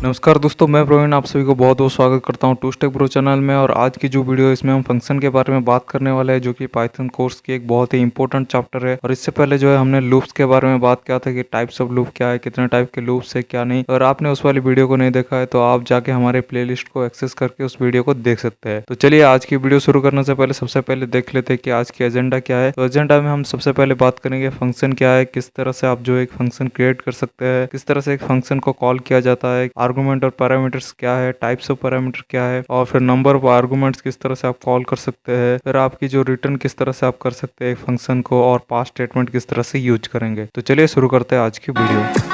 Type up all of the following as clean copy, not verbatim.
नमस्कार दोस्तों, मैं प्रवीण आप सभी को बहुत बहुत स्वागत करता हूं टूस्टेक प्रो चैनल में। और आज की जो वीडियो है इसमें हम फंक्शन के बारे में बात करने वाले हैं, जो कि पाइथन कोर्स की एक बहुत ही इंपॉर्टेंट चैप्टर है। और इससे पहले जो है हमने लूप्स के बारे में बात किया था कि टाइप्स ऑफ लूप क्या है, कितने टाइप के लूप्स है क्या नहीं। और आपने उस वाली वीडियो को नहीं देखा है तो आप जाके हमारे प्ले को एक्सेस करके उस वीडियो को देख सकते हैं। तो चलिए आज की वीडियो शुरू करने से पहले सबसे पहले देख लेते हैं कि आज की एजेंडा क्या है। तो एजेंडा में हम सबसे पहले बात करेंगे फंक्शन क्या है, किस तरह से आप जो एक फंक्शन क्रिएट कर सकते हैं, किस तरह से एक फंक्शन को कॉल किया जाता है, आर्गुमेंट और पैरामीटर क्या है, टाइप्स ऑफ पैरामीटर क्या है, और फिर नंबर ऑफ आर्गुमेंट्स किस तरह से आप कॉल कर सकते हैं, फिर आपकी जो रिटर्न किस तरह से आप कर सकते हैं फंक्शन को, और पास स्टेटमेंट किस तरह से यूज करेंगे। तो चलिए शुरू करते हैं आज की वीडियो।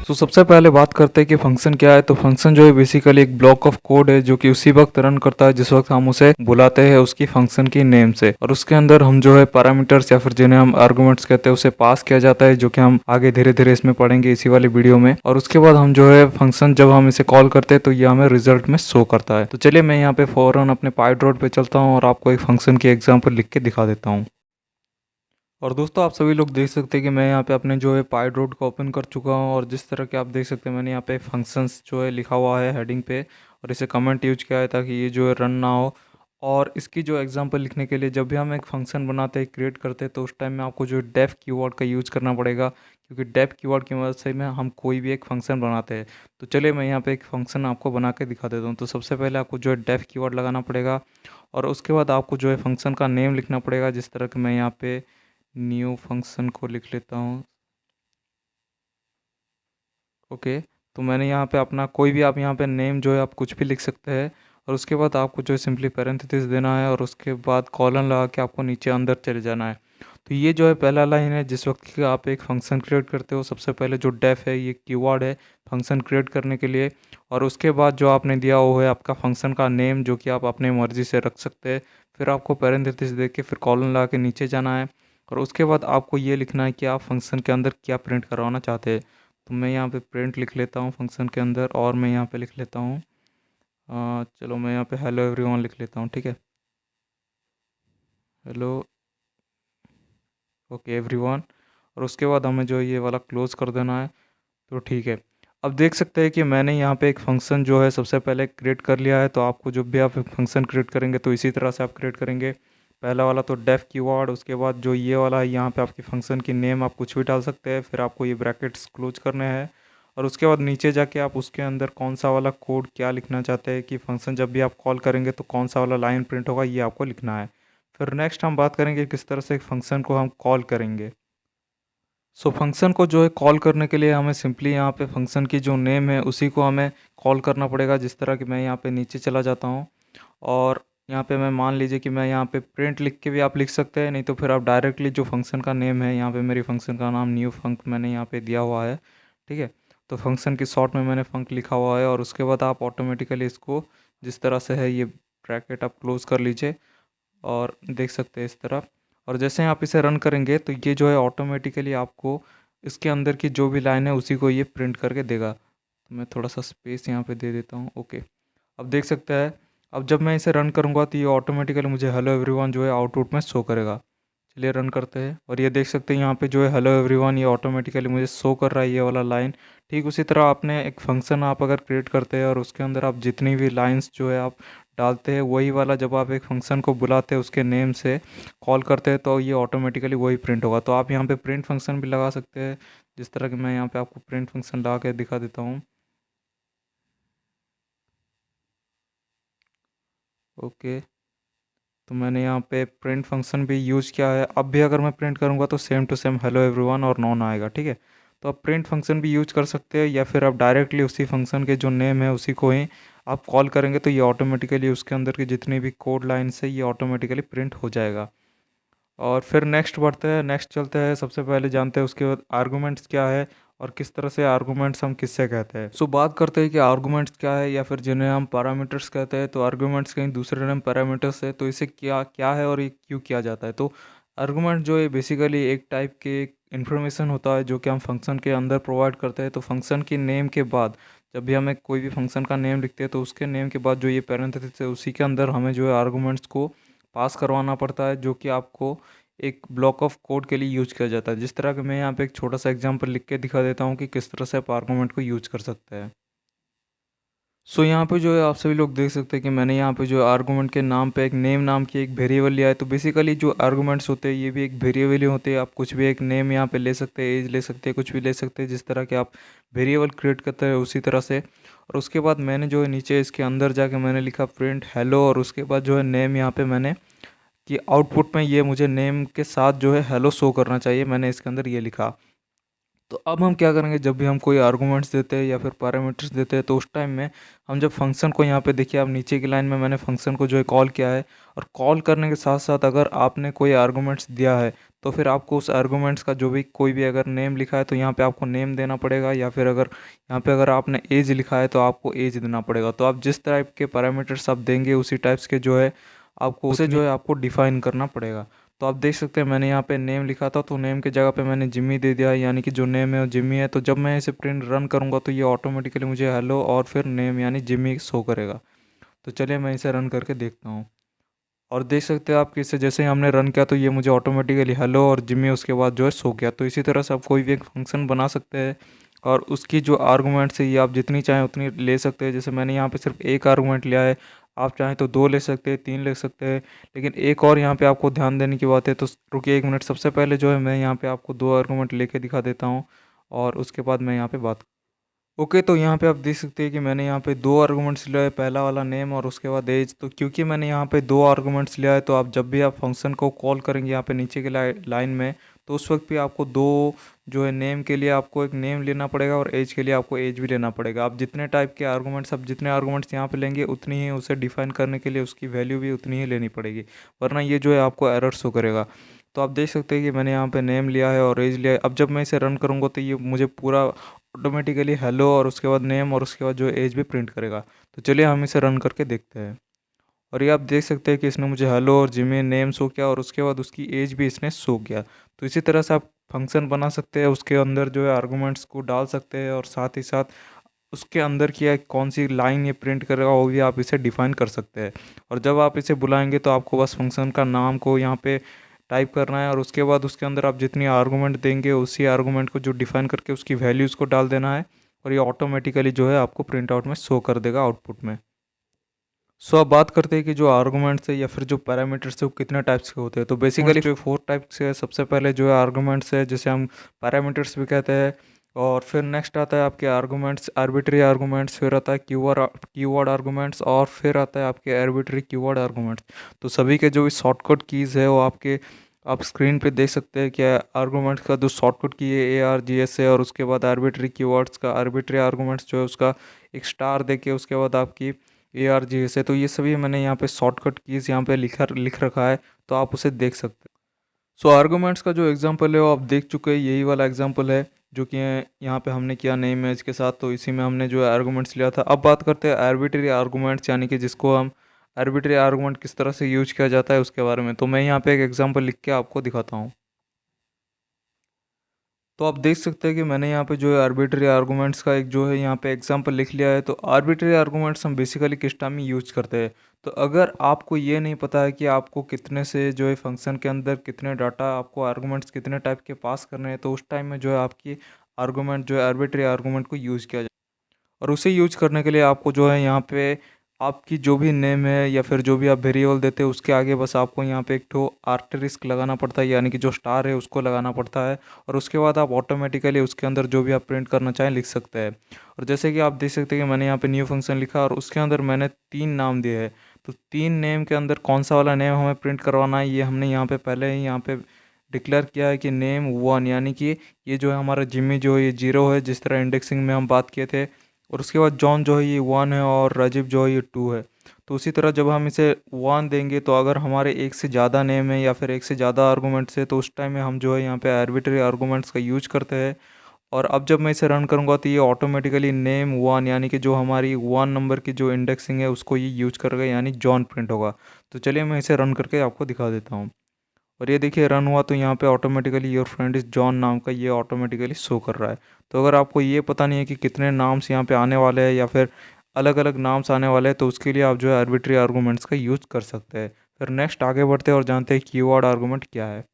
तो सबसे पहले बात करते हैं कि फंक्शन क्या है। तो फंक्शन जो है बेसिकली एक ब्लॉक ऑफ कोड है जो कि उसी वक्त रन करता है जिस वक्त हम उसे बुलाते हैं उसकी फंक्शन की नेम से। और उसके अंदर हम जो है पैरामीटर्स या फिर जिन्हें हम आर्गुमेंट्स कहते हैं उसे पास किया जाता है, जो कि हम आगे धीरे धीरे इसमें पढ़ेंगे इसी वाली वीडियो में। और उसके बाद हम जो है फंक्शन जब हम इसे कॉल करते हैं तो ये हमें रिजल्ट में शो करता है। तो चलिए मैं यहाँ पे फौरन अपने पाइड्रोड पे चलता हूँ और आपको एक फंक्शन की एग्जाम्पल लिख के दिखा देता हूँ। और दोस्तों आप सभी लोग देख सकते हैं कि मैं यहाँ पे अपने जो है पाइड्रोड को ओपन कर चुका हूँ। और जिस तरह के आप देख सकते हैं मैंने यहाँ पे फंक्शंस जो है लिखा हुआ है हेडिंग पे, और इसे कमेंट यूज किया है ताकि ये जो है रन ना हो। और इसकी जो एग्जांपल लिखने के लिए जब भी हम एक फंक्शन बनाते हैं, क्रिएट करते हैं, तो उस टाइम में आपको जो डेफ कीवर्ड का यूज़ करना पड़ेगा, क्योंकि डेफ कीवर्ड की मदद से में हम कोई भी एक फंक्शन बनाते हैं। तो चलिए मैं यहाँ पे एक फंक्शन आपको बना के दिखा देता हूँ। तो सबसे पहले आपको जो है डेफ कीवर्ड लगाना पड़ेगा, और उसके बाद आपको जो है फंक्शन का नेम लिखना पड़ेगा। जिस तरह कि मैं यहाँ पे न्यू फंक्शन को लिख लेता हूँ। ओके, तो मैंने यहाँ पे अपना कोई भी, आप यहाँ पे नेम जो है आप कुछ भी लिख सकते हैं। और उसके बाद आपको जो है सिंपली पैरेंथेसिस देना है, और उसके बाद कॉलन लगा के आपको नीचे अंदर चले जाना है। तो ये जो है पहला लाइन है। जिस वक्त कि आप एक फंक्शन क्रिएट करते हो, सबसे पहले जो डेफ है ये कीवर्ड है फंक्शन क्रिएट करने के लिए। और उसके बाद जो आपने दिया वो है आपका फंक्शन का नेम, जो कि आप अपने मर्जी से रख सकते हैं। फिर आपको पैरेंथेसिस दे के फिर कॉलन लगा के नीचे जाना है। और उसके बाद आपको ये लिखना है कि आप फंक्शन के अंदर क्या प्रिंट करवाना चाहते हैं। तो मैं यहाँ पे प्रिंट लिख लेता हूँ फंक्शन के अंदर, और मैं यहाँ पे लिख लेता हूँ चलो मैं यहाँ पे हेलो एवरीवन लिख लेता हूँ। ठीक है, हेलो ओके एवरीवन। और उसके बाद हमें जो ये वाला क्लोज कर देना है। तो ठीक है, अब देख सकते हैं कि मैंने यहाँ पे एक फ़ंक्शन जो है सबसे पहले क्रिएट कर लिया है। तो आपको जब भी आप एक फंक्शन क्रिएट करेंगे तो इसी तरह से आप क्रिएट करेंगे। पहला वाला तो डेफ कीवर्ड, उसके बाद जो ये वाला है यहाँ पे आपकी फंक्शन की नेम आप कुछ भी डाल सकते हैं। फिर आपको ये ब्रैकेट्स क्लोज करने हैं, और उसके बाद नीचे जाके आप उसके अंदर कौन सा वाला कोड क्या लिखना चाहते हैं कि फंक्शन जब भी आप कॉल करेंगे तो कौन सा वाला लाइन प्रिंट होगा, ये आपको लिखना है। फिर नेक्स्ट हम बात करेंगे किस तरह से एक फंक्शन को हम कॉल करेंगे। फंक्शन को जो है कॉल करने के लिए हमें सिंपली यहाँ पे फंक्शन की जो नेम है उसी को हमें कॉल करना पड़ेगा। जिस तरह कि मैं यहाँ पे नीचे चला जाता हूँ, और यहाँ पे मैं मान लीजिए कि मैं यहाँ पे प्रिंट लिख के भी आप लिख सकते हैं, नहीं तो फिर आप डायरेक्टली जो फंक्शन का नेम है, यहाँ पे मेरी फंक्शन का नाम न्यू फंक मैंने यहाँ पे दिया हुआ है। ठीक है, तो फंक्शन की शॉर्ट में मैंने फंक लिखा हुआ है। और उसके बाद आप ऑटोमेटिकली इसको जिस तरह से है ये ब्रैकेट आप क्लोज कर लीजिए, और देख सकते हैं इस तरफ। और जैसे ही आप इसे रन करेंगे तो ये जो है ऑटोमेटिकली आपको इसके अंदर की जो भी लाइन है उसी को ये प्रिंट करके देगा। तो मैं थोड़ा सा स्पेस यहाँ पे दे देता हूँ। ओके, अब देख सकते हैं, अब जब मैं इसे रन करूँगा तो ये ऑटोमेटिकली मुझे हेलो एवरीवन जो है आउटपुट में शो करेगा। चलिए रन करते हैं, और ये देख सकते हैं यहाँ पे जो है हेलो एवरीवन ये ऑटोमेटिकली मुझे शो कर रहा है ये वाला लाइन। ठीक उसी तरह आपने एक फंक्शन आप अगर क्रिएट करते हैं और उसके अंदर आप जितनी भी लाइंस जो है आप डालते हैं, वही वाला जब आप एक फंक्शन को बुलाते हैं उसके नेम से कॉल करते हैं तो ये ऑटोमेटिकली वही प्रिंट होगा। तो आप यहाँ पे प्रिंट फंक्शन भी लगा सकते हैं, जिस तरह कि मैं यहाँ पे आपको प्रिंट फंक्शन लगा के दिखा देता हूँ। ओके, तो मैंने यहाँ पे प्रिंट फंक्शन भी यूज़ किया है। अब भी अगर मैं प्रिंट करूँगा तो same to same hello everyone और नॉन आएगा। ठीक है, तो आप प्रिंट फंक्शन भी यूज कर सकते हैं, या फिर आप डायरेक्टली उसी फंक्शन के जो नेम है उसी को ही आप कॉल करेंगे तो ये ऑटोमेटिकली उसके अंदर की जितनी भी कोड लाइन्स है ये ऑटोमेटिकली प्रिंट हो जाएगा। और फिर नेक्स्ट बढ़ते हैं, नेक्स्ट चलते हैं। सबसे पहले जानते हैं उसके बाद आर्गूमेंट्स क्या है और किस तरह से आर्गूमेंट्स हम किससे कहते हैं। बात करते हैं कि आर्गूमेंट्स क्या है, या फिर जिन्हें हम पैरामीटर्स कहते हैं। तो आर्गूमेंट्स कहीं दूसरे नाम पैरामीटर्स है, तो इसे क्या क्या है और ये क्यों किया जाता है। तो आर्गूमेंट जो है बेसिकली एक टाइप के इन्फॉर्मेशन होता है जो कि हम फंक्शन के अंदर प्रोवाइड करते हैं। तो फंक्शन की नेम के बाद जब भी हमें कोई भी फंक्शन का नेम लिखते हैं तो उसके नेम के बाद जो ये पैरेंथेसिस है उसी के अंदर हमें जो है आर्गूमेंट्स को पास करवाना पड़ता है, जो कि आपको एक ब्लॉक ऑफ कोड के लिए यूज किया जाता है। जिस तरह कि मैं यहाँ पे एक छोटा सा एग्जांपल लिख के दिखा देता हूँ कि किस तरह से आप आर्गूमेंट को यूज कर सकते हैं। सो यहाँ पे जो है आप सभी लोग देख सकते हैं कि मैंने यहाँ पे जो आर्गूमेंट के नाम पे एक नेम नाम की एक वेरिएबल लिया है। तो बेसिकली जो आर्गूमेंट्स होते हैं ये भी एक वेरिएबल ही होते हैं। आप कुछ भी एक नेम यहाँ पे ले सकते हैं, एज ले सकते हैं, कुछ भी ले सकते हैं, जिस तरह के आप वेरिएबल क्रिएट करते हैं उसी तरह से। और उसके बाद मैंने जो है नीचे इसके अंदर जाके मैंने लिखा प्रिंट हेलो, और उसके बाद जो है नेम यहाँ पे मैंने कि आउटपुट में ये मुझे नेम के साथ जो है हेलो शो करना चाहिए, मैंने इसके अंदर ये लिखा। तो अब हम क्या करेंगे, जब भी हम कोई आर्गूमेंट्स देते हैं या फिर पैरामीटर्स देते हैं तो उस टाइम में हम जब फंक्शन को यहाँ पे देखिए, आप नीचे की लाइन में मैंने फंक्शन को जो है कॉल किया है, और कॉल करने के साथ साथ अगर आपने कोई आर्गूमेंट्स दिया है तो फिर आपको उस आर्गूमेंट्स का जो भी कोई भी अगर नेम लिखा है तो यहाँ पे आपको नेम देना पड़ेगा, या फिर अगर यहाँ पे अगर आपने एज लिखा है तो आपको एज देना पड़ेगा। तो आप जिस टाइप के पैरामीटर्स आप देंगे उसी टाइप्स के जो है आपको उसे जो है आपको डिफाइन करना पड़ेगा। तो आप देख सकते हैं मैंने यहाँ पे नेम लिखा था तो नेम के जगह पे मैंने जिम्मी दे दिया, यानी कि जो नेम है वो जिम्मी है। तो जब मैं इसे प्रिंट रन करूँगा तो ये ऑटोमेटिकली मुझे हेलो और फिर नेम यानी जिम्मी शो करेगा। तो चलिए मैं इसे रन करके देखता हूँ, और देख सकते हैं आप कि इसे जैसे ही हमने रन किया तो ये मुझे ऑटोमेटिकली हेलो और जिम्मी उसके बाद जो है शो किया। तो इसी तरह से आप कोई भी एक फंक्शन बना सकते हैं, और उसकी जो आर्गूमेंट्स है ये आप जितनी चाहें उतनी ले सकते हैं। जैसे मैंने यहाँ पे सिर्फ एक आर्गूमेंट लिया है, आप चाहें तो 2 ले सकते हैं, 3 ले सकते हैं। लेकिन एक और यहाँ पे आपको ध्यान देने की बात है, तो रुकिए 1 मिनट। सबसे पहले जो है मैं यहाँ पे आपको 2 आर्गूमेंट लेके दिखा देता हूँ, और उसके बाद मैं यहाँ पे बात। ओके, तो यहाँ पे आप देख सकते हैं कि मैंने यहाँ पे 2 आर्गूमेंट्स लिया है, पहला वाला नेम और उसके बाद एज। तो क्योंकि मैंने यहाँ पे 2 आर्गूमेंट्स लिया है तो आप जब भी आप फंक्शन को कॉल करेंगे यहाँ पे नीचे के लाइन में, तो उस वक्त भी आपको 2 जो है नेम के लिए आपको एक नेम लेना पड़ेगा, और एज के लिए आपको एज भी लेना पड़ेगा। आप जितने टाइप के आर्गूमेंट्स, आप जितने आर्गूमेंट्स यहाँ पे लेंगे उतनी ही उसे डिफाइन करने के लिए उसकी वैल्यू भी उतनी ही लेनी पड़ेगी, वरना ये जो है आपको एरर शो करेगा। तो आप देख सकते हैं कि मैंने यहाँ पे नेम लिया है और एज लिया है। अब जब मैं इसे रन करूँगा तो ये मुझे पूरा ऑटोमेटिकली हेलो और उसके बाद नेम और उसके बाद जो एज भी प्रिंट करेगा। तो चलिए हम इसे रन करके देखते हैं, और ये आप देख सकते हैं कि इसने मुझे हेलो और जिमी नेम शो किया, और उसके बाद उसकी एज भी इसने शो किया। तो इसी तरह से आप फंक्शन बना सकते हैं, उसके अंदर जो है आर्गूमेंट्स को डाल सकते हैं, और साथ ही साथ उसके अंदर की कौन सी लाइन ये प्रिंट करेगा वो भी आप इसे डिफाइन कर सकते हैं। और जब आप इसे बुलाएंगे तो आपको बस फंक्शन का नाम को यहाँ पे टाइप करना है, और उसके बाद उसके अंदर आप जितनी आर्गूमेंट देंगे उसी आर्गूमेंट को जो डिफाइन करके उसकी वैल्यूज़ को डाल देना है, और ये ऑटोमेटिकली जो है आपको प्रिंट आउट में शो कर देगा आउटपुट में। सो अब बात करते हैं कि जो आर्गूमेंट्स है या फिर जो पैरामीटर्स है वो कितने टाइप्स के होते हैं। तो बेसिकली जो 4 टाइप्स है। सबसे पहले जो है आर्गूमेंट्स है, जिसे हम पैरामीटर्स भी कहते हैं। और फिर नेक्स्ट आता है आपके आर्गूमेंट्स, आर्बिट्री आर्गूमेंट्स, फिर आता है कीवर्ड आर्गूमेंट्स, और फिर आता है आपके आर्बिट्री कीवर्ड आर्गूमेंट्स। तो सभी के जो शॉर्टकट कीज़ है वो आप स्क्रीन पे देख सकते हैं कि आर्गूमेंट्स का जो शॉर्टकट की है ARGS है, और उसके बाद आर्बिट्री कीवर्ड्स का आर्बिट्री आर्गूमेंट्स जो है उसका एक स्टार दे के उसके बाद आपकी ARGS है। तो ये सभी मैंने यहाँ पे शॉर्टकट कीज़ यहाँ पे लिख रखा है, तो आप उसे देख सकते हैं। सो आर्गूमेंट्स का जो एग्जांपल है वो आप देख चुके हैं, यही वाला एग्जांपल है जो कि यहाँ पे हमने किया नेम इमेज के साथ। तो इसी में हमने जो है आर्गूमेंट्स लिया था। अब बात करते हैं आर्बिट्री आर्गूमेंट्स, यानी कि जिसको हम आर्बिट्री आर्गूमेंट किस तरह से यूज किया जाता है उसके बारे में। तो मैं यहाँ पे एक एग्जांपल लिख के आपको दिखाता हूँ। तो आप देख सकते हैं कि मैंने यहाँ पे जो है आर्बिट्री आर्गूमेंट्स का एक जो है यहाँ पे एग्जांपल लिख लिया है। तो आर्बिट्री आर्गूमेंट्स हम बेसिकली किस टाइम में यूज करते हैं। तो अगर आपको ये नहीं पता है कि आपको कितने से जो है फंक्शन के अंदर कितने डाटा आपको आर्गूमेंट्स कितने टाइप के पास करने हैं, तो उस टाइम में जो है आपकी आर्गूमेंट जो है आर्बिट्री आर्गूमेंट को यूज़ किया जाए। और उसे यूज करने के लिए आपको जो है यहाँ पे आपकी जो भी नेम है या फिर जो भी आप वेरिएबल देते हैं उसके आगे बस आपको यहाँ पे एक ठो आर्टरिस्क लगाना पड़ता है, यानी कि जो स्टार है उसको लगाना पड़ता है। और उसके बाद आप ऑटोमेटिकली उसके अंदर जो भी आप प्रिंट करना चाहें लिख सकते हैं। और जैसे कि आप देख सकते हैं कि मैंने यहाँ पे न्यू फंक्शन लिखा और उसके अंदर मैंने 3 नाम दिए हैं। तो 3 नेम के अंदर कौन सा वाला नेम हमें प्रिंट करवाना है ये हमने यहाँ पे पहले ही यहाँ पे डिक्लेयर किया है कि नेम 1, यानी कि ये जो है हमारा जिम्मी जो है ये 0 है, जिस तरह इंडेक्सिंग में हम बात किए थे। और उसके बाद जॉन जो है ये 1 है, और राजीव जो है ये 2 है। तो उसी तरह जब हम इसे 1 देंगे तो अगर हमारे एक से ज़्यादा नेम है या फिर एक से ज़्यादा आर्गूमेंट्स है तो उस टाइम में हम जो है यहाँ पे आर्बिट्री आर्गूमेंट्स का यूज करते हैं। और अब जब मैं इसे रन करूँगा तो ये ऑटोमेटिकली नेम 1 यानी कि जो हमारी 1 नंबर की जो इंडेक्सिंग है उसको ये यूज करेगा, यानी जॉन प्रिंट होगा। तो चलिए मैं इसे रन करके आपको दिखा देता हूँ। और ये देखिए रन हुआ तो यहाँ पे automatically your friend is John नाम का ये ऑटोमेटिकली शो कर रहा है। तो अगर आपको ये पता नहीं है कि कितने नाम्स यहाँ पे आने वाले हैं या फिर अलग अलग नाम्स आने वाले हैं, तो उसके लिए आप जो है आर्बिट्री आर्गूमेंट्स का यूज़ कर सकते हैं। फिर नेक्स्ट आगे बढ़ते हैं और जानते हैं कीवर्ड आर्गूमेंट क्या है।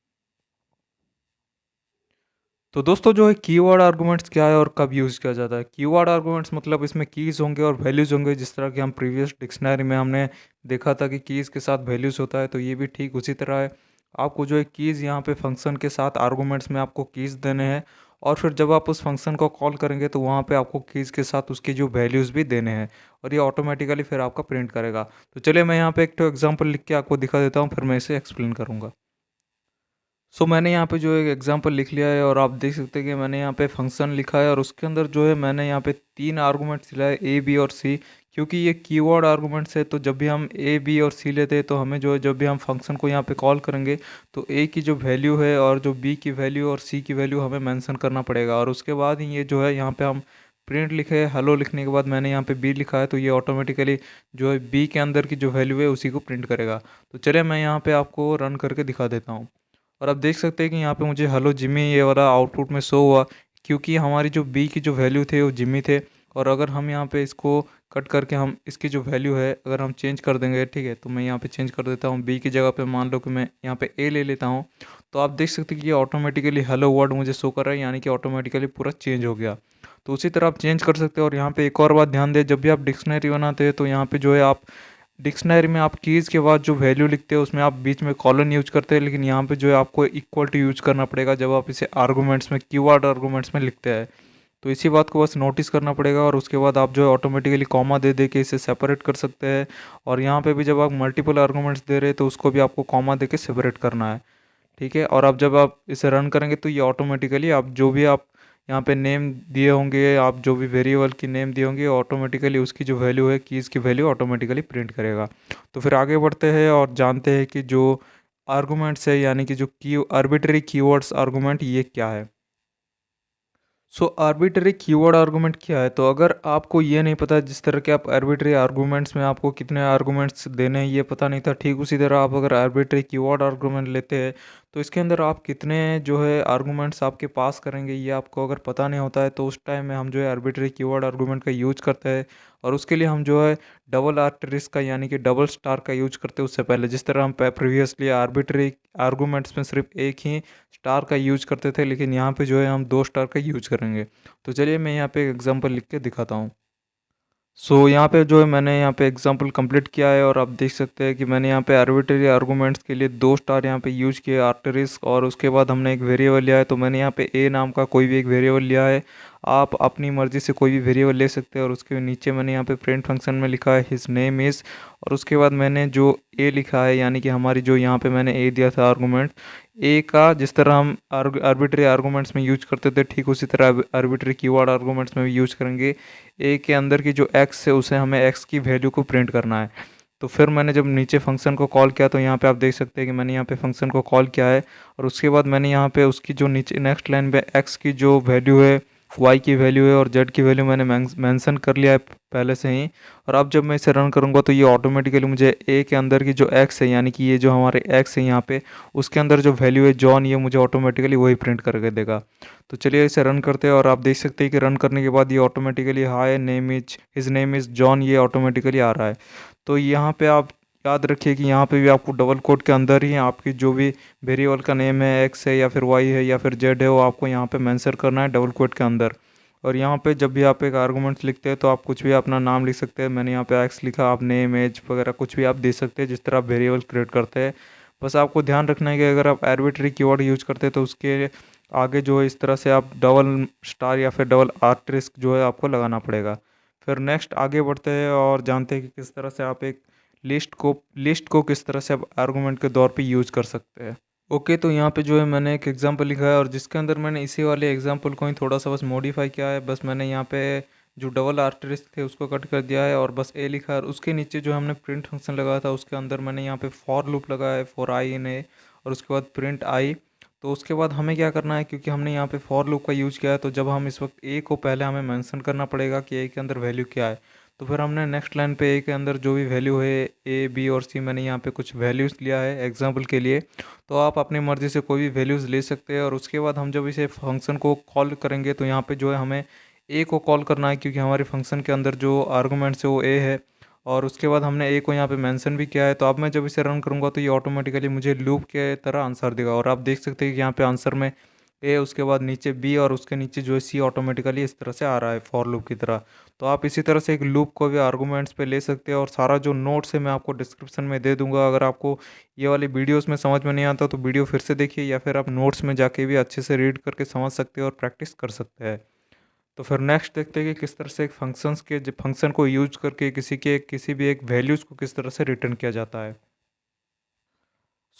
तो दोस्तों जो है कीवर्ड आर्गुमेंट्स क्या है और कब यूज़ किया जाता है। कीवर्ड आर्गुमेंट्स मतलब इसमें कीज़ होंगे और वैल्यूज़ होंगे, जिस तरह कि हम प्रीवियस डिक्शनरी में हमने देखा था कि कीज़ के साथ वैल्यूज़ होता है, तो ये भी ठीक उसी तरह है। आपको जो है कीज़ यहाँ पे फंक्शन के साथ आर्गुमेंट्स में आपको कीज़ देने हैं, और फिर जब आप उस फंक्शन को कॉल करेंगे तो वहाँ पे आपको कीज़ के साथ उसकी जो वैल्यूज़ भी देने हैं, और ये ऑटोमेटिकली फिर आपका प्रिंट करेगा। तो चलिए मैं यहाँ पे एक तो एग्जाम्पल लिख के आपको दिखा देता हूँ, फिर मैं इसे एक्सप्लेन करूँगा। मैंने यहाँ पे जो एक एग्जांपल लिख लिया है, और आप देख सकते हैं कि मैंने यहाँ पे फंक्शन लिखा है, और उसके अंदर जो है मैंने यहाँ पे 3 आर्गुमेंट्स दिया है, ए बी और सी। क्योंकि ये कीवर्ड आर्गुमेंट्स है, तो जब भी हम ए बी और सी लेते हैं तो हमें जो है जब भी हम फंक्शन को यहाँ पे कॉल करेंगे तो ए की जो वैल्यू है और जो बी की वैल्यू और सी की वैल्यू हमें मेंशन करना पड़ेगा, और उसके बाद ही ये जो है यहाँ पे हम प्रिंट लिखे हेलो लिखने के बाद मैंने यहाँ पे बी लिखा है, तो ये ऑटोमेटिकली जो है बी के अंदर की जो वैल्यू है उसी को प्रिंट करेगा। तो चलिए मैं यहाँ पे आपको रन करके दिखा देता हूँ, और आप देख सकते हैं कि यहाँ पे मुझे हेलो जिमी ये वाला आउटपुट में शो हुआ, क्योंकि हमारी जो बी की जो वैल्यू थे वो जिमी थे। और अगर हम यहाँ पे इसको कट करके हम इसकी जो वैल्यू है अगर हम चेंज कर देंगे, ठीक है, तो मैं यहाँ पे चेंज कर देता हूँ बी की जगह पे, मान लो कि मैं यहाँ पे ए ले लेता हूँ, तो आप देख सकते हैं कि ये ऑटोमेटिकली हेलो वर्ड मुझे शो कर रहा है, यानी कि ऑटोमेटिकली पूरा चेंज हो गया। तो उसी तरह आप चेंज कर सकते हैं। और यहाँ पे एक और बात ध्यान दें, जब भी आप डिक्शनरी बनाते हैं तो यहाँ पे जो है आप डिक्शनरी में आप कीज़ के बाद जो वैल्यू लिखते हैं उसमें आप बीच में कॉलन यूज करते हैं, लेकिन यहाँ पे जो है आपको इक्वल टू यूज करना पड़ेगा जब आप इसे आर्गूमेंट्स में कीवर्ड आर्गूमेंट्स में लिखते हैं। तो इसी बात को बस नोटिस करना पड़ेगा, और उसके बाद आप जो है ऑटोमेटिकली कॉमा दे दे के इसे सेपरेट कर सकते हैं। और यहाँ पे भी जब आप मल्टीपल आर्गूमेंट्स दे रहे हैं तो उसको भी आपको कॉमा दे के सेपरेट करना है, ठीक है। और अब जब आप इसे रन करेंगे तो ये ऑटोमेटिकली आप जो भी आप यहाँ पे नेम दिए होंगे, आप जो भी वेरिएबल की नेम दिए होंगे, ऑटोमेटिकली उसकी जो वैल्यू है कीज़ की वैल्यू ऑटोमेटिकली प्रिंट करेगा। तो फिर आगे बढ़ते हैं और जानते हैं कि जो आर्गुमेंट्स है, यानी कि जो की आर्बिट्री कीवर्ड्स आर्गुमेंट, ये क्या है। आर्बिट्री कीवर्ड आर्गुमेंट क्या है। तो अगर आपको ये नहीं पता, जिस तरह के आप आर्बिट्री आर्गुमेंट्स में आपको कितने आर्गुमेंट्स देने हैं ये पता नहीं था, ठीक उसी तरह आप अगर आर्बिट्री कीवर्ड आर्गुमेंट लेते हैं तो इसके अंदर आप कितने जो है आर्गुमेंट्स आपके पास करेंगे ये आपको अगर पता नहीं होता है, तो उस टाइम में हम जो है आर्बिट्री कीवर्ड आर्गुमेंट का यूज करते हैं। और उसके लिए हम जो है डबल आर्टरिस्क का यानी कि डबल स्टार का यूज करते हैं। उससे पहले जिस तरह हम प्रीवियसली आर्बिट्री आर्गुमेंट्स में सिर्फ एक ही स्टार का यूज करते थे, लेकिन यहाँ पे जो है हम 2 स्टार का यूज करेंगे। तो चलिए मैं यहाँ पे एक एग्जांपल लिख के दिखाता हूँ। यहाँ पे जो है मैंने यहाँ पे एग्जांपल कंप्लीट किया है, और आप देख सकते हैं कि मैंने यहाँ पे आर्बिट्री आर्गुमेंट्स के लिए 2 स्टार यहाँ पे यूज किए आर्टरिस्क, और उसके बाद हमने एक वेरिएबल लिया है, तो मैंने यहाँ पे ए नाम का कोई भी एक वेरिएबल लिया है। आप अपनी मर्ज़ी से कोई भी वेरिएबल ले सकते हैं, और उसके नीचे मैंने यहाँ पे प्रिंट फंक्शन में लिखा है हिज नेम इज़, और उसके बाद मैंने जो ए लिखा है, यानी कि हमारी जो यहाँ पे मैंने ए दिया था आर्गूमेंट, ए का जिस तरह हम आर्बिट्री आर्गूमेंट्स में यूज करते थे, ठीक उसी तरह आर्बिट्री कीवर्ड आर्गूमेंट्स में भी यूज करेंगे। ए के अंदर की जो एक्स है उसे हमें एक्स की वैल्यू को प्रिंट करना है। तो फिर मैंने जब नीचे फंक्शन को कॉल किया तो यहाँ पे आप देख सकते हैं कि मैंने यहाँ पे फंक्शन को कॉल किया है, और उसके बाद मैंने यहाँ पे उसकी जो नीचे नेक्स्ट लाइन पे एक्स की जो वैल्यू है, वाई की वैल्यू है और जेड की वैल्यू मैंने मेंशन कर लिया है पहले से ही। और अब जब मैं इसे रन करूँगा तो ये ऑटोमेटिकली मुझे ए के अंदर की जो एक्स है, यानी कि ये जो हमारे एक्स है यहाँ पे, उसके अंदर जो वैल्यू है जॉन, ये मुझे ऑटोमेटिकली वही प्रिंट करके देगा। तो चलिए इसे रन करते हैं, और आप देख सकते हैं कि रन करने के बाद ये automatically hi name is his name is John ये ऑटोमेटिकली आ रहा है। तो यहाँ पे आप याद रखिए कि यहाँ पे भी आपको डबल कोट के अंदर ही आपकी जो भी वेरिएबल का नेम है, एक्स है या फिर वाई है या फिर जेड है, वो आपको यहाँ पे मेंशन करना है डबल कोट के अंदर। और यहाँ पे जब भी आप एक आर्गूमेंट्स लिखते हैं तो आप कुछ भी अपना नाम लिख सकते हैं। मैंने यहाँ पे एक्स लिखा, आप नेम एज वगैरह कुछ भी आप दे सकते हैं जिस तरह आप वेरिएबल क्रिएट करते हैं। बस आपको ध्यान रखना है कि अगर आप आर्बिट्री कीवर्ड यूज करते हैं तो उसके आगे जो है इस तरह से आप डबल स्टार या फिर डबल आर्टरिस्क जो है आपको लगाना पड़ेगा। फिर नेक्स्ट आगे बढ़ते हैं और जानते हैं कि किस तरह से आप एक लिस्ट को किस तरह से आप आर्गूमेंट के दौर पे यूज़ कर सकते हैं। ओके, तो यहाँ पे जो है मैंने एक एग्जांपल लिखा है, और जिसके अंदर मैंने इसी वाले एग्जांपल को ही थोड़ा सा बस मॉडिफाई किया है। बस मैंने यहाँ पे जो डबल आर्टरिस्क थे उसको कट कर दिया है और बस ए लिखा है, और उसके नीचे जो हमने प्रिंट फंक्शन लगाया था उसके अंदर मैंने यहाँ पे फॉर लूप लगाया है, फॉर आई इन ए, और उसके बाद प्रिंट आई। तो उसके बाद हमें क्या करना है, क्योंकि हमने यहाँ पे फॉर लूप का यूज़ किया है, तो जब हम इस वक्त ए को पहले हमें मेंशन करना पड़ेगा कि ए के अंदर वैल्यू क्या है। तो फिर हमने नेक्स्ट लाइन पे ए के अंदर जो भी वैल्यू है ए बी और सी, मैंने यहाँ पे कुछ वैल्यूज़ लिया है एग्जांपल के लिए। तो आप अपनी मर्ज़ी से कोई भी वैल्यूज़ ले सकते हैं। और उसके बाद हम जब इसे फंक्शन को कॉल करेंगे तो यहाँ पे जो है हमें ए को कॉल करना है, क्योंकि हमारे फंक्शन के अंदर जो आर्गूमेंट्स है वो ए है। और उसके बाद हमने ए को यहाँ पे मेंशन भी किया है। तो अब मैं जब इसे रन करूँगा तो ये ऑटोमेटिकली मुझे लूप के तरह आंसर देगा। और आप देख सकते हैं कि यहाँ पे आंसर में ए, उसके बाद नीचे बी और उसके नीचे जो है सी ऑटोमेटिकली इस तरह से आ रहा है फॉर लूप की तरह। तो आप इसी तरह से एक लूप को भी आर्गूमेंट्स पे ले सकते हैं। और सारा जो नोट्स है मैं आपको डिस्क्रिप्शन में दे दूंगा। अगर आपको ये वाली वीडियोस में समझ में नहीं आता तो वीडियो फिर से देखिए, या फिर आप नोट्स में जाके भी अच्छे से रीड करके समझ सकते हैं और प्रैक्टिस कर सकते हैं। तो फिर नेक्स्ट देखते हैं कि किस तरह से एक फंक्शन को यूज करके किसी भी एक वैल्यूज़ को किस तरह से रिटर्न किया जाता है।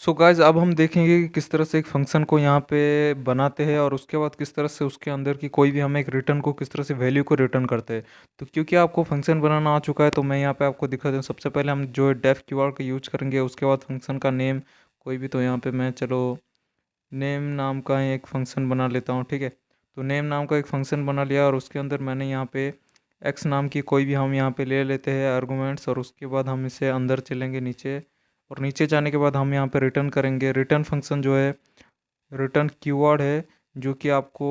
सो गाइज अब हम देखेंगे कि किस तरह से एक फंक्शन को यहाँ पे बनाते हैं और उसके बाद किस तरह से उसके अंदर की कोई भी हम एक रिटर्न को किस तरह से वैल्यू को रिटर्न करते हैं। तो क्योंकि आपको फंक्शन बनाना आ चुका है तो मैं यहाँ पे आपको दिखा दूँ। सबसे पहले हम जो है डेफ कीवर्ड का यूज करेंगे। उसके बाद फंक्शन का नेम कोई भी, तो यहाँ पे मैं चलो नेम नाम का एक फ़ंक्शन बना लेता हूँ, ठीक है। तो नेम नाम का एक फ़ंक्शन बना लिया और उसके अंदर मैंने यहाँ पे एक्स नाम की कोई भी हम यहाँ पे ले लेते हैं आर्गूमेंट्स। और उसके बाद हम इसे अंदर चलेंगे नीचे, और नीचे जाने के बाद हम यहाँ पे रिटर्न करेंगे। रिटर्न फंक्शन जो है रिटर्न कीवर्ड है जो कि आपको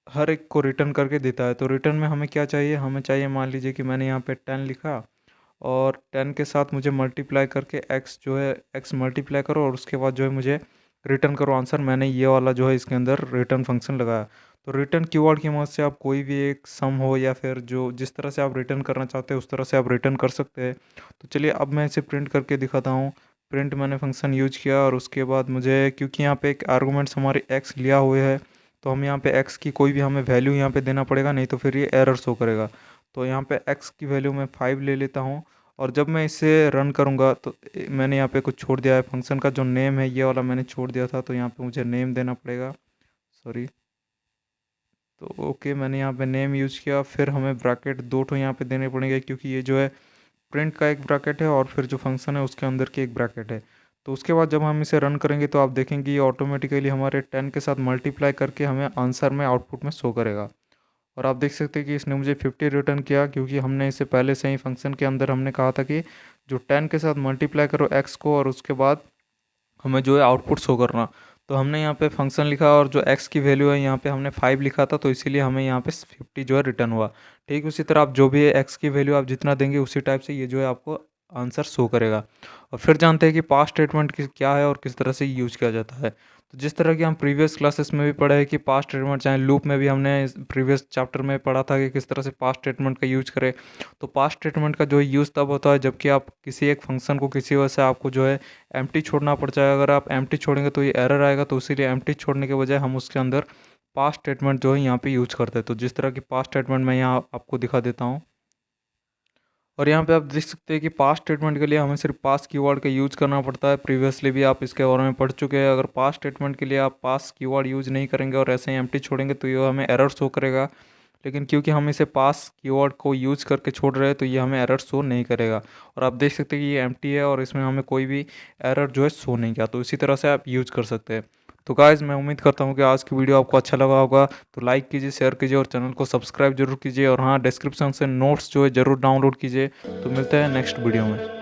हर एक को रिटर्न करके देता है। तो रिटर्न में हमें क्या चाहिए, हमें चाहिए मान लीजिए कि मैंने यहाँ पे 10 लिखा और 10 के साथ मुझे मल्टीप्लाई करके एक्स जो है एक्स मल्टीप्लाई करो और उसके बाद जो है मुझे रिटर्न करो आंसर। मैंने ये वाला जो है इसके अंदर रिटर्न फंक्शन लगाया। तो रिटर्न कीवर्ड की मदद से आप कोई भी एक सम हो या फिर जो जिस तरह से आप रिटर्न करना चाहते हैं उस तरह से आप रिटर्न कर सकते हैं। तो चलिए अब मैं इसे प्रिंट करके दिखाता हूँ। प्रिंट मैंने फंक्शन यूज किया और उसके बाद मुझे, क्योंकि यहाँ पे एक आर्गूमेंट्स हमारे एक्स लिया हुए है, तो हम यहाँ पे एक्स की कोई भी हमें वैल्यू यहाँ पे देना पड़ेगा, नहीं तो फिर ये एरर शो करेगा। तो यहाँ पे एक्स की वैल्यू मैं 5 ले लेता हूँ। और जब मैं इसे रन करूँगा तो मैंने यहाँ पे कुछ छोड़ दिया है। फंक्शन का जो नेम है ये वाला मैंने छोड़ दिया था, तो यहाँ पे मुझे नेम देना पड़ेगा, सॉरी। तो ओके, मैंने यहाँ पे नेम यूज किया। फिर हमें ब्रैकेट 2 ठो यहाँ पे देने पड़ेंगे, क्योंकि ये जो है प्रिंट का एक ब्रैकेट है और फिर जो फंक्शन है उसके अंदर की एक ब्रैकेट है। तो उसके बाद जब हम इसे रन करेंगे तो आप देखेंगे ये ऑटोमेटिकली हमारे 10 के साथ मल्टीप्लाई करके हमें आंसर में आउटपुट में शो करेगा। और आप देख सकते हैं कि इसने मुझे 50 रिटर्न किया, क्योंकि हमने इसे पहले से ही फंक्शन के अंदर हमने कहा था कि जो 10 के साथ मल्टीप्लाई करो एक्स को और उसके बाद हमें जो है आउटपुट शो करना। तो हमने यहाँ पे फंक्शन लिखा और जो एक्स की वैल्यू है यहाँ पे हमने 5 लिखा था, तो इसीलिए हमें यहाँ पे 50 जो है रिटर्न हुआ। ठीक उसी तरह आप जो भी एक्स की वैल्यू आप जितना देंगे उसी टाइप से ये जो है आपको आंसर शो करेगा। और फिर जानते हैं कि पास्ट स्टेटमेंट क्या है और किस तरह से यूज किया जाता है। तो जिस तरह की हम प्रीवियस क्लासेस में भी पढ़े हैं कि पास्ट स्टेटमेंट, चाहे लूप में भी हमने प्रीवियस चैप्टर में पढ़ा था कि किस तरह से पास्ट स्टेटमेंट का यूज करें। तो पास्ट स्टेटमेंट का जो यूज़ तब होता है जबकि आप किसी एक फंक्शन को किसी वजह से आपको जो है एम्प्टी छोड़ना पड़ जाए। अगर आप एम्प्टी छोड़ेंगे तो ये एरर आएगा, तो इसीलिए एम्प्टी छोड़ने के बजाय हम उसके अंदर पास्ट स्टेटमेंट जो है यहाँ पे यूज करते हैं। तो जिस तरह की पास्ट स्टेटमेंट मैं यहाँ आपको दिखा देता हूँ। और यहाँ पे आप देख सकते हैं कि पास्ट स्टेटमेंट के लिए हमें सिर्फ पास कीवर्ड का यूज करना पड़ता है। प्रीवियसली भी आप इसके बारे में पढ़ चुके हैं। अगर पास्ट स्टेटमेंट के लिए आप पास कीवर्ड यूज नहीं करेंगे और ऐसे ही एम्प्टी छोड़ेंगे तो ये हमें एरर शो करेगा। लेकिन क्योंकि हम इसे पास कीवर्ड को यूज करके छोड़ रहे हैं तो ये हमें एरर शो नहीं करेगा। और आप देख सकते हैं कि ये एम्प्टी है और इसमें हमें कोई भी एरर जो है शो नहीं किया। तो इसी तरह से आप यूज कर सकते हैं। तो गाइज़ मैं उम्मीद करता हूँ कि आज की वीडियो आपको अच्छा लगा होगा। तो लाइक कीजिए, शेयर कीजिए और चैनल को सब्सक्राइब जरूर कीजिए। और हाँ, डिस्क्रिप्शन से नोट्स जो है ज़रूर डाउनलोड कीजिए। तो मिलते हैं नेक्स्ट वीडियो में।